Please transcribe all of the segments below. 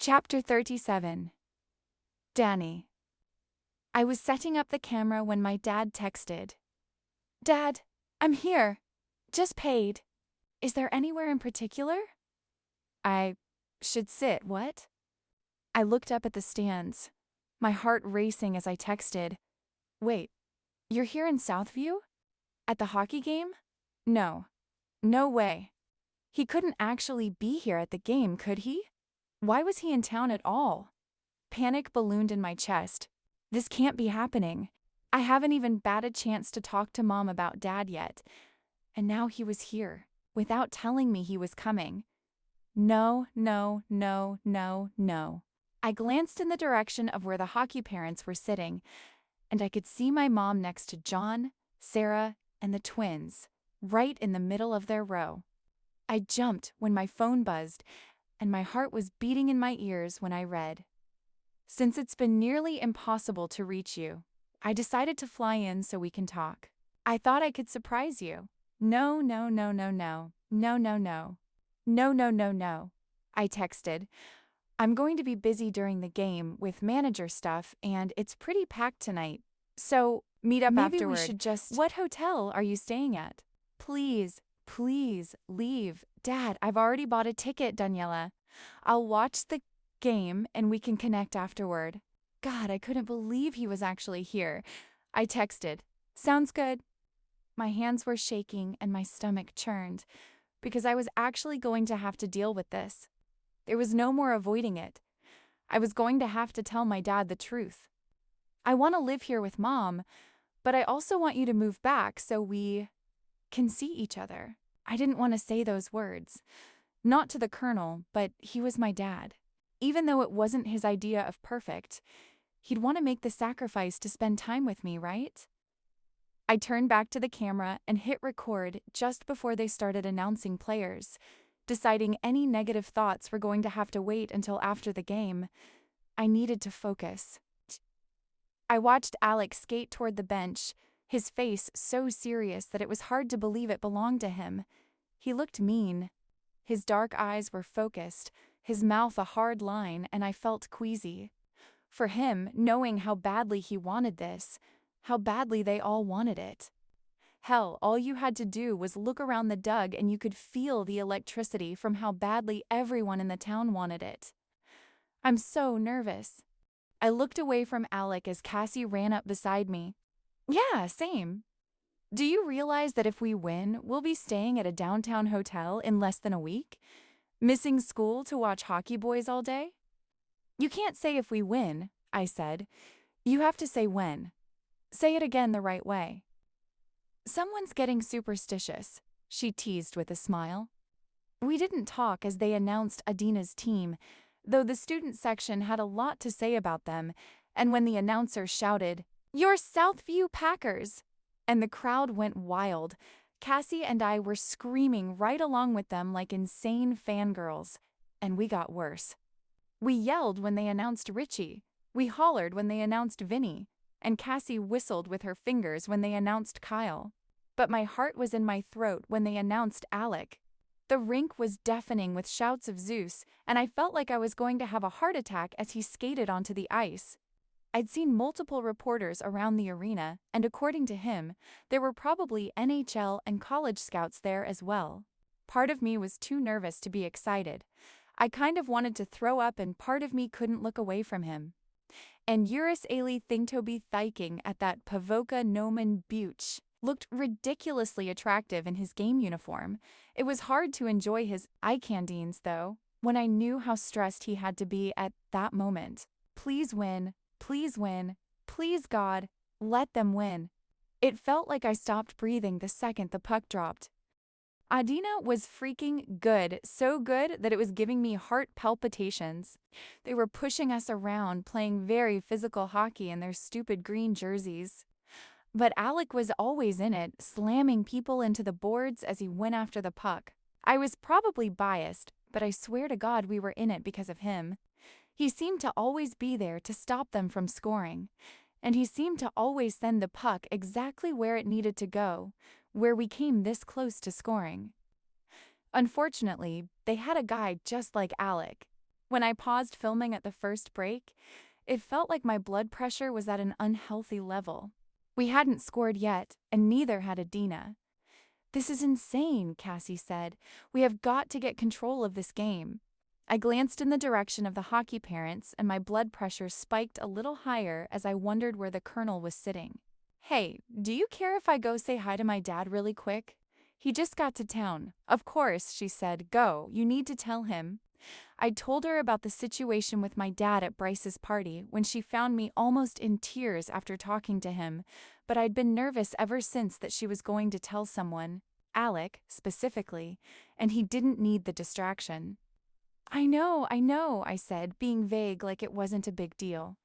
Chapter 37. Danny. I was setting up the camera when my dad texted. "Dad, I'm here. Just paid. Is there anywhere in particular?" "I should sit, what?" I looked up at the stands, my heart racing as I texted. "Wait, you're here in Southview? At the hockey game? No. No way. He couldn't actually be here at the game, could he? Why was he in town at all?" Panic ballooned in my chest. This can't be happening. I haven't even batted a chance to talk to Mom about Dad yet. And now he was here, without telling me he was coming. No, no, no, no, no. I glanced in the direction of where the hockey parents were sitting, and I could see my mom next to John, Sarah, and the twins, right in the middle of their row. I jumped when my phone buzzed, and my heart was beating in my ears when I read, "Since it's been nearly impossible to reach you, I decided to fly in so we can talk. I thought I could surprise you. No, no, no, no, no, no, no, no, no, no, no, no." I texted, "I'm going to be busy during the game with manager stuff, and it's pretty packed tonight. So, meet up afterward. Maybe we should just... What hotel are you staying at? Please, please, leave. Dad, I've already bought a ticket, Daniela. I'll watch the game and we can connect afterward." God, I couldn't believe he was actually here. I texted, "Sounds good." My hands were shaking and my stomach churned, because I was actually going to have to deal with this. There was no more avoiding it. I was going to have to tell my dad the truth. "I want to live here with Mom, but I also want you to move back so we can see each other." I didn't want to say those words. Not to the Colonel, but he was my dad. Even though it wasn't his idea of perfect, he'd want to make the sacrifice to spend time with me, right? I turned back to the camera and hit record just before they started announcing players, deciding any negative thoughts were going to have to wait until after the game. I needed to focus. I watched Alex skate toward the bench, his face so serious that it was hard to believe it belonged to him. He looked mean. His dark eyes were focused, his mouth a hard line, and I felt queasy. For him, knowing how badly he wanted this, how badly they all wanted it. Hell, all you had to do was look around the Dug and you could feel the electricity from how badly everyone in the town wanted it. I'm so nervous. I looked away from Alec as Cassie ran up beside me. "Yeah, same. Do you realize that if we win, we'll be staying at a downtown hotel in less than a week? Missing school to watch hockey boys all day?" "You can't say if we win," I said. "You have to say when. Say it again the right way." "Someone's getting superstitious," she teased with a smile. We didn't talk as they announced Adina's team, though the student section had a lot to say about them, and when the announcer shouted, "Your Southview Packers!" and the crowd went wild, Cassie and I were screaming right along with them like insane fangirls, and we got worse. We yelled when they announced Richie, we hollered when they announced Vinny, and Cassie whistled with her fingers when they announced Kyle. But my heart was in my throat when they announced Alec. The rink was deafening with shouts of Zeus, and I felt like I was going to have a heart attack as he skated onto the ice. I'd seen multiple reporters around the arena, and according to him, there were probably NHL and college scouts there as well. Part of me was too nervous to be excited. I kind of wanted to throw up, and part of me couldn't look away from him. And Eurus Ailey Thingtoby Thyking at that Pavoka Nomen Buch looked ridiculously attractive in his game uniform. It was hard to enjoy his eye candies, though, when I knew how stressed he had to be at that moment. Please win. Please win. Please, God, let them win. It felt like I stopped breathing the second the puck dropped. Adina was freaking good, so good that it was giving me heart palpitations. They were pushing us around, playing very physical hockey in their stupid green jerseys. But Alec was always in it, slamming people into the boards as he went after the puck. I was probably biased, but I swear to God we were in it because of him. He seemed to always be there to stop them from scoring, and he seemed to always send the puck exactly where it needed to go, where we came this close to scoring. Unfortunately, they had a guy just like Alec. When I paused filming at the first break, it felt like my blood pressure was at an unhealthy level. We hadn't scored yet, and neither had Adina. "This is insane," Cassie said. "We have got to get control of this game." I glanced in the direction of the hockey parents, and my blood pressure spiked a little higher as I wondered where the colonel was sitting. "Hey, do you care if I go say hi to my dad really quick? He just got to town." "Of course," she said. "Go. You need to tell him." I told her about the situation with my dad at Bryce's party when she found me almost in tears after talking to him, but I'd been nervous ever since that she was going to tell someone, Alec specifically, and he didn't need the distraction. I know, I said, being vague like it wasn't a big deal.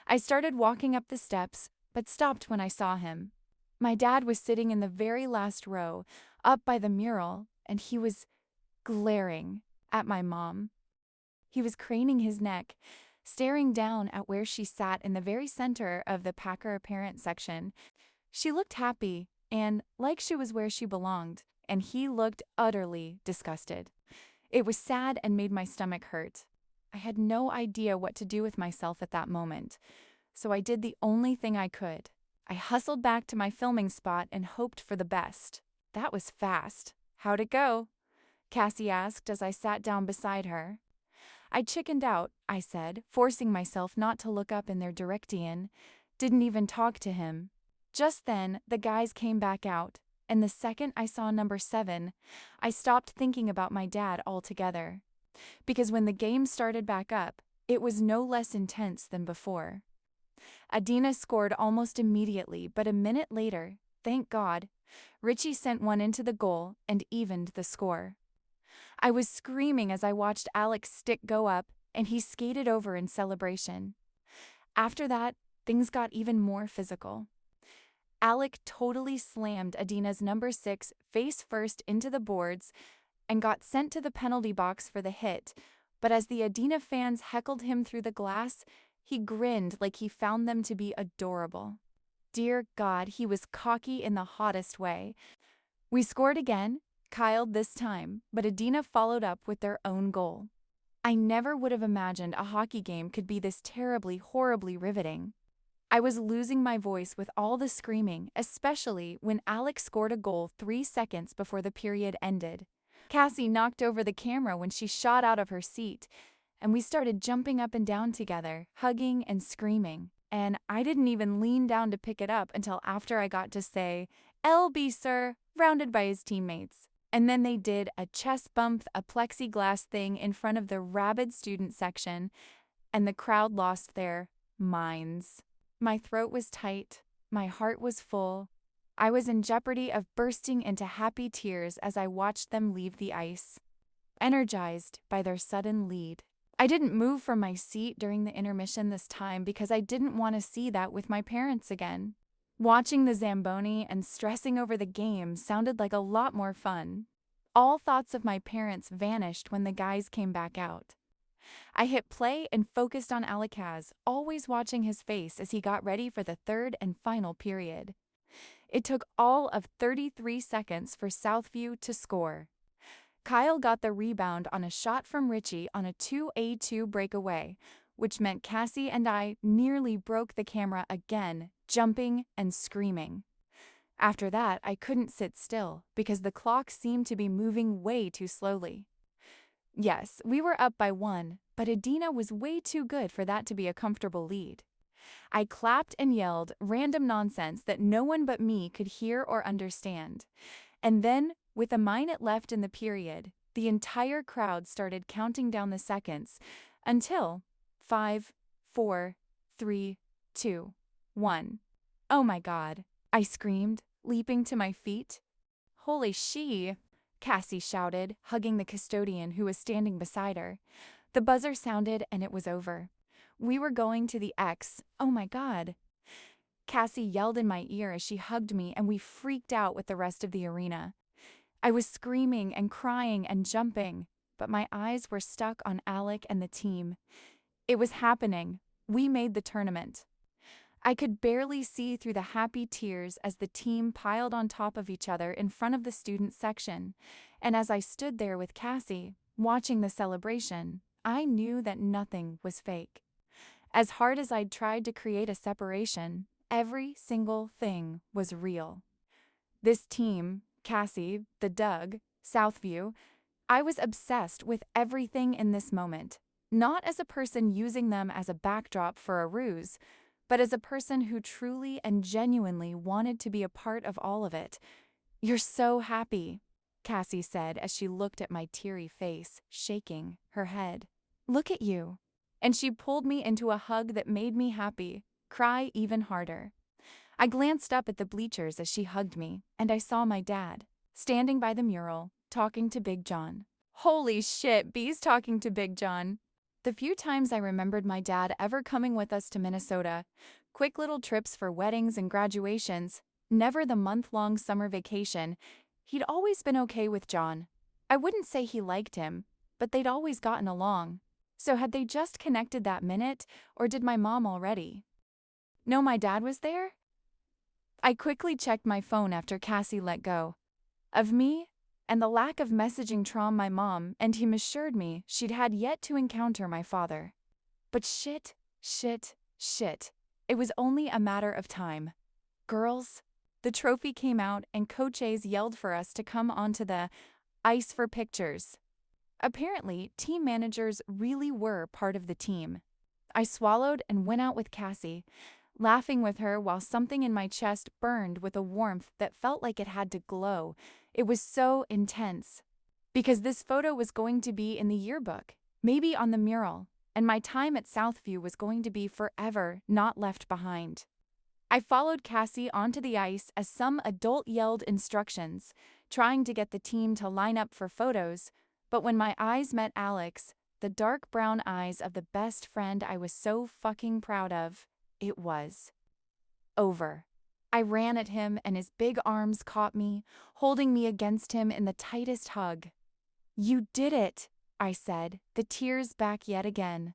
I started walking up the steps, but stopped when I saw him. My dad was sitting in the very last row, up by the mural, and he was glaring at my mom. He was craning his neck, staring down at where she sat in the very center of the Packer parent section. She looked happy and like she was where she belonged, and he looked utterly disgusted. It was sad and made my stomach hurt. I had no idea what to do with myself at that moment, so I did the only thing I could. I hustled back to my filming spot and hoped for the best. That was fast. "How'd it go?" Cassie asked as I sat down beside her. "I chickened out," I said, forcing myself not to look up in their direction. Didn't even talk to him. Just then, the guys came back out, and the second I saw number 7, I stopped thinking about my dad altogether. Because when the game started back up, it was no less intense than before. Adina scored almost immediately, but a minute later, thank God, Richie sent one into the goal and evened the score. I was screaming as I watched Alec's stick go up, and he skated over in celebration. After that, things got even more physical. Alec totally slammed Adina's number 6 face first into the boards and got sent to the penalty box for the hit, but as the Adina fans heckled him through the glass, he grinned like he found them to be adorable. Dear God, he was cocky in the hottest way. We scored again, Kyle this time, but Adina followed up with their own goal. I never would have imagined a hockey game could be this terribly, horribly riveting. I was losing my voice with all the screaming, especially when Alex scored a goal 3 seconds before the period ended. Cassie knocked over the camera when she shot out of her seat, and we started jumping up and down together, hugging and screaming. And I didn't even lean down to pick it up until after I got to say, "LB, sir," rounded by his teammates. And then they did a chest bump, a plexiglass thing in front of the rabid student section, and the crowd lost their minds. My throat was tight, my heart was full. I was in jeopardy of bursting into happy tears as I watched them leave the ice, energized by their sudden lead. I didn't move from my seat during the intermission this time because I didn't want to see that with my parents again. Watching the Zamboni and stressing over the game sounded like a lot more fun. All thoughts of my parents vanished when the guys came back out. I hit play and focused on Alakaz, always watching his face as he got ready for the third and final period. It took all of 33 seconds for Southview to score. Kyle got the rebound on a shot from Richie on a 2-A-2 breakaway, which meant Cassie and I nearly broke the camera again, jumping and screaming. After that, I couldn't sit still because the clock seemed to be moving way too slowly. Yes, we were up by 1, but Adina was way too good for that to be a comfortable lead. I clapped and yelled random nonsense that no one but me could hear or understand. And then, with a minute left in the period, the entire crowd started counting down the seconds until 5, 4, 3, 2, 1. "Oh my God," I screamed, leaping to my feet. "Holy she!" Cassie shouted, hugging the custodian who was standing beside her. The buzzer sounded and it was over. We were going to the X. Oh my God. Cassie yelled in my ear as she hugged me, and we freaked out with the rest of the arena. I was screaming and crying and jumping, but my eyes were stuck on Alec and the team. It was happening. We made the tournament. I could barely see through the happy tears as the team piled on top of each other in front of the student section, and as I stood there with Cassie, watching the celebration, I knew that nothing was fake. As hard as I'd tried to create a separation, every single thing was real. This team, Cassie, the Doug, Southview, I was obsessed with everything in this moment, not as a person using them as a backdrop for a ruse, but as a person who truly and genuinely wanted to be a part of all of it. "You're so happy," Cassie said as she looked at my teary face, shaking her head. "Look at you." And she pulled me into a hug that made me happy, cry even harder. I glanced up at the bleachers as she hugged me, and I saw my dad, standing by the mural, talking to Big John. Holy shit, B's talking to Big John. The few times I remembered my dad ever coming with us to Minnesota, quick little trips for weddings and graduations, never the month-long summer vacation, he'd always been okay with John. I wouldn't say he liked him, but they'd always gotten along. So had they just connected that minute, or did my mom already know my dad was there? I quickly checked my phone after Cassie let go of me and the lack of messaging trauma my mom and him assured me she'd had yet to encounter my father. But shit. It was only a matter of time. "Girls," the trophy came out and Coach A's yelled for us to come onto the ice for pictures. Apparently, team managers really were part of the team. I swallowed and went out with Cassie, laughing with her while something in my chest burned with a warmth that felt like it had to glow. It was so intense. Because this photo was going to be in the yearbook, maybe on the mural, and my time at Southview was going to be forever not left behind. I followed Cassie onto the ice as some adult yelled instructions, trying to get the team to line up for photos, but when my eyes met Alex, the dark brown eyes of the best friend I was so fucking proud of, it was over. I ran at him and his big arms caught me, holding me against him in the tightest hug. "You did it," I said, the tears back yet again.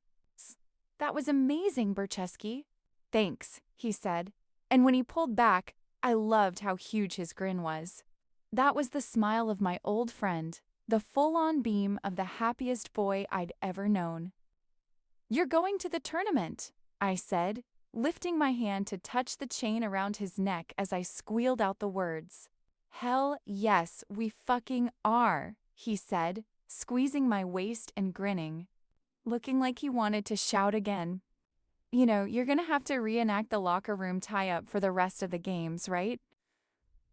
"That was amazing, Bercheski." "Thanks," he said, and when he pulled back, I loved how huge his grin was. That was the smile of my old friend, the full-on beam of the happiest boy I'd ever known. "You're going to the tournament," I said, lifting my hand to touch the chain around his neck as I squealed out the words. "Hell yes, we fucking are," he said, squeezing my waist and grinning, looking like he wanted to shout again. "You know, you're gonna have to reenact the locker room tie-up for the rest of the games, right?"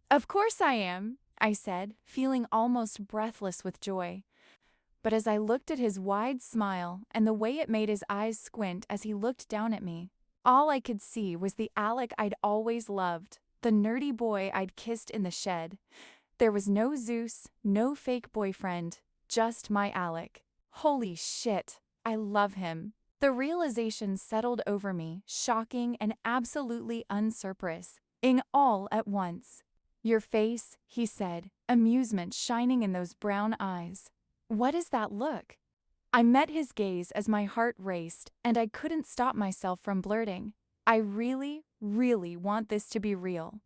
"Of course I am," I said, feeling almost breathless with joy. But as I looked at his wide smile and the way it made his eyes squint as he looked down at me, all I could see was the Alec I'd always loved, the nerdy boy I'd kissed in the shed. There was no Zeus, no fake boyfriend, just my Alec. Holy shit, I love him. The realization settled over me, shocking and absolutely unsurprising all at once. "Your face," he said, amusement shining in those brown eyes. "What is that look?" I met his gaze as my heart raced, and I couldn't stop myself from blurting, "I really, really want this to be real."